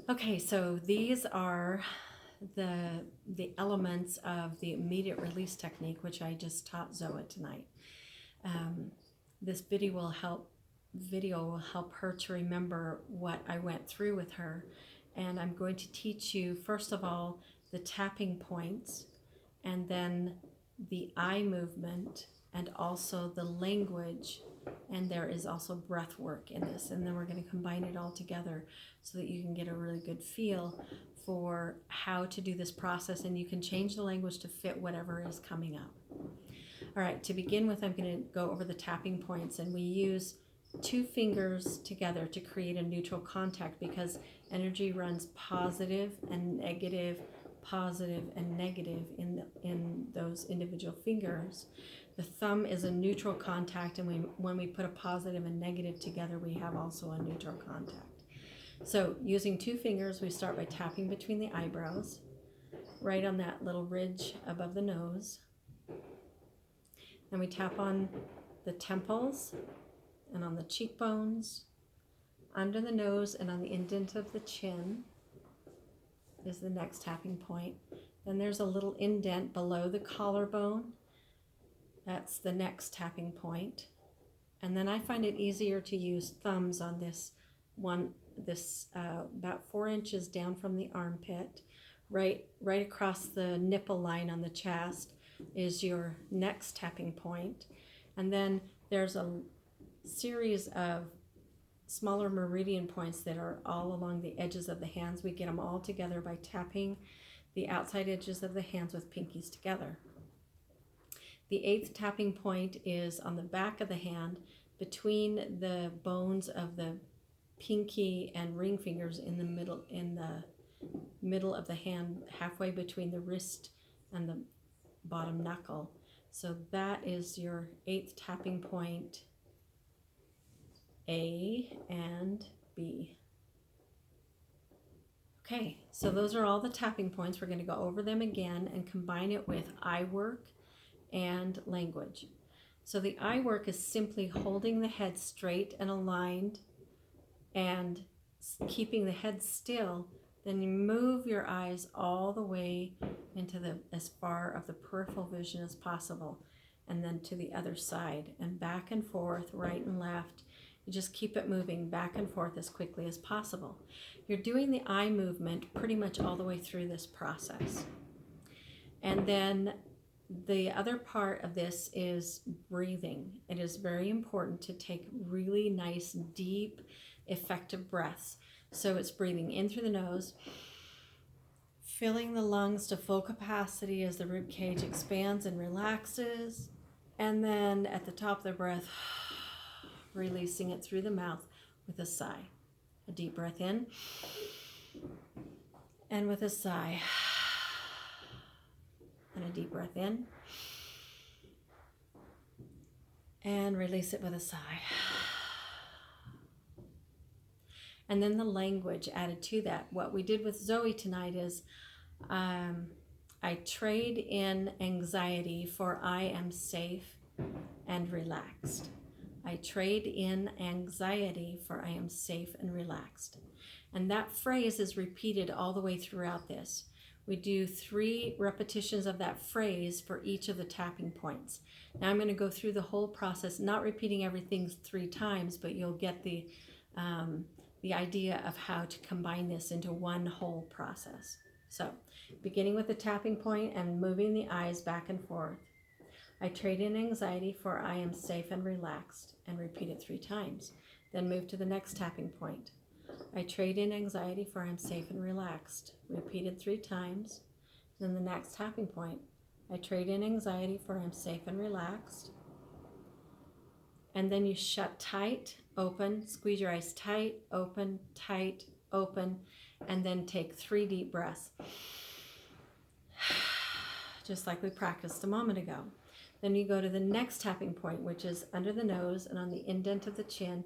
Okay, so these are the elements of the immediate release technique, which I just taught Zoe tonight. This video will help her to remember what I went through with her. And I'm going to teach you, first of all, the tapping points, and then the eye movement, and also the language. And there is also breath work in this. And then we're going to combine it all together so that you can get a really good feel for how to do this process. And you can change the language to fit whatever is coming up. All right, to begin with, I'm going to go over the tapping points, and we use 2 fingers together to create a neutral contact because energy runs positive and negative in those individual fingers. The thumb is a neutral contact, and when we put a positive and negative together, we have also a neutral contact. So using 2 fingers, we start by tapping between the eyebrows, right on that little ridge above the nose. Then we tap on the temples and on the cheekbones, under the nose, and on the indent of the chin is the next tapping point. Then there's a little indent below the collarbone. That's the next tapping point. And then I find it easier to use thumbs on this one, about 4 inches down from the armpit, right across the nipple line on the chest is your next tapping point. And then there's a series of smaller meridian points that are all along the edges of the hands. We get them all together by tapping the outside edges of the hands with pinkies together. The 8th tapping point is on the back of the hand between the bones of the pinky and ring fingers in the middle of the hand, halfway between the wrist and the bottom knuckle. So that is your 8th tapping point, A and B. Okay, so those are all the tapping points. We're going to go over them again and combine it with eye work and language. So the eye work is simply holding the head straight and aligned and keeping the head still. Then you move your eyes all the way into as far of the peripheral vision as possible, and then to the other side, and back and forth, right and left. You just keep it moving back and forth as quickly as possible. You're doing the eye movement pretty much all the way through this process. And then the other part of this is breathing. It is very important to take really nice, deep, effective breaths. So it's breathing in through the nose, filling the lungs to full capacity as the rib cage expands and relaxes. And then at the top of the breath, releasing it through the mouth with a sigh. A deep breath in, and with a sigh. And a deep breath in, and release it with a sigh. And then the language added to that. What we did with Zoe tonight is I trade in anxiety for I am safe and relaxed. I trade in anxiety for I am safe and relaxed. And that phrase is repeated all the way throughout this. We do 3 repetitions of that phrase for each of the tapping points. Now I'm going to go through the whole process, not repeating everything 3 times, but you'll get the idea of how to combine this into one whole process. So, beginning with the tapping point and moving the eyes back and forth. I trade in anxiety for I am safe and relaxed, and repeat it 3 times. Then move to the next tapping point. I trade in anxiety for I am safe and relaxed, repeated 3 times. Then the next tapping point. I trade in anxiety for I am safe and relaxed. And then you shut tight, open, squeeze your eyes tight, open, and then take 3 deep breaths. Just like we practiced a moment ago. Then you go to the next tapping point, which is under the nose and on the indent of the chin,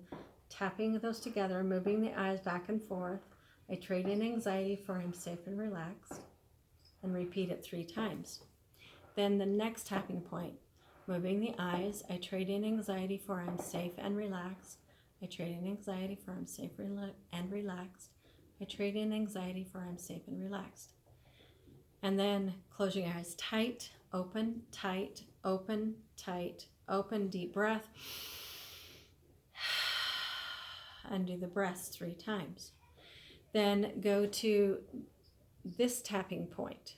tapping those together, moving the eyes back and forth. I trade in anxiety for I am safe and relaxed, and repeat it 3 times. Then the next tapping point, moving the eyes, I trade in anxiety for I am safe and relaxed. I trade in anxiety for I am safe and relaxed. I trade in anxiety for I'm safe and relaxed. And then closing your eyes, tight, open, open, deep breath. And do the breaths 3 times. Then go to this tapping point.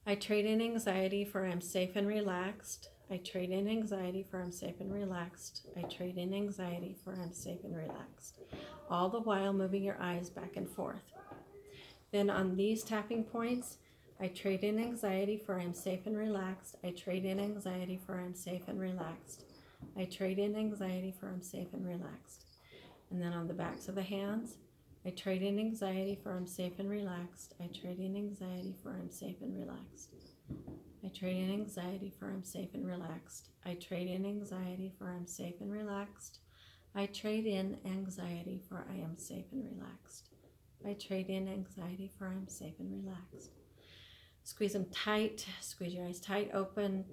I trade in anxiety for I'm safe and relaxed. I trade in anxiety for I'm safe and relaxed. I trade in anxiety for I'm safe and relaxed. All the while moving your eyes back and forth. Then on these tapping points, I trade in anxiety for I'm safe and relaxed. I trade in anxiety for I'm safe and relaxed. I trade in anxiety for I'm safe and relaxed. And then on the backs of the hands, I trade in anxiety for I'm safe and relaxed. I trade in anxiety for I'm safe and relaxed. I trade in anxiety for I'm safe and relaxed. I trade in anxiety for I'm safe and relaxed. I trade in anxiety for I am safe and relaxed. I trade in anxiety for I'm safe and relaxed. Squeeze them tight. Squeeze your eyes tight, open,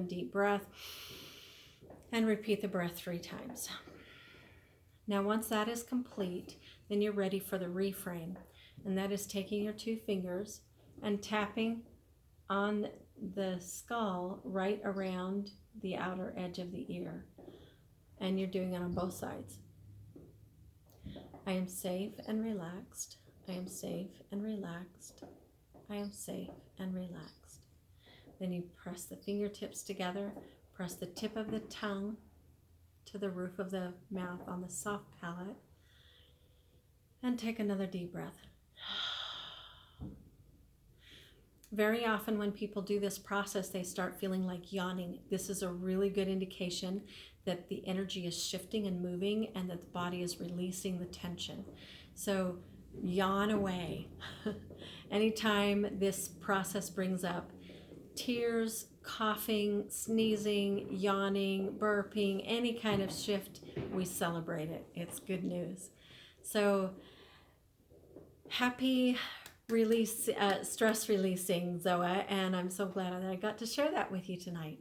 deep breath. And repeat the breath 3 times. Now once that is complete, then you're ready for the reframe. And that is taking your 2 fingers and tapping on the skull right around the outer edge of the ear. And you're doing it on both sides. I am safe and relaxed. I am safe and relaxed. I am safe and relaxed. Then you press the fingertips together, press the tip of the tongue to the roof of the mouth on the soft palate, and take another deep breath. Very often when people do this process, they start feeling like yawning. This is a really good indication that the energy is shifting and moving and that the body is releasing the tension. So yawn away. Anytime this process brings up tears, coughing, sneezing, yawning, burping, any kind of shift, we celebrate it. It's good news. So happy stress releasing, Zoa, and I'm so glad that I got to share that with you tonight.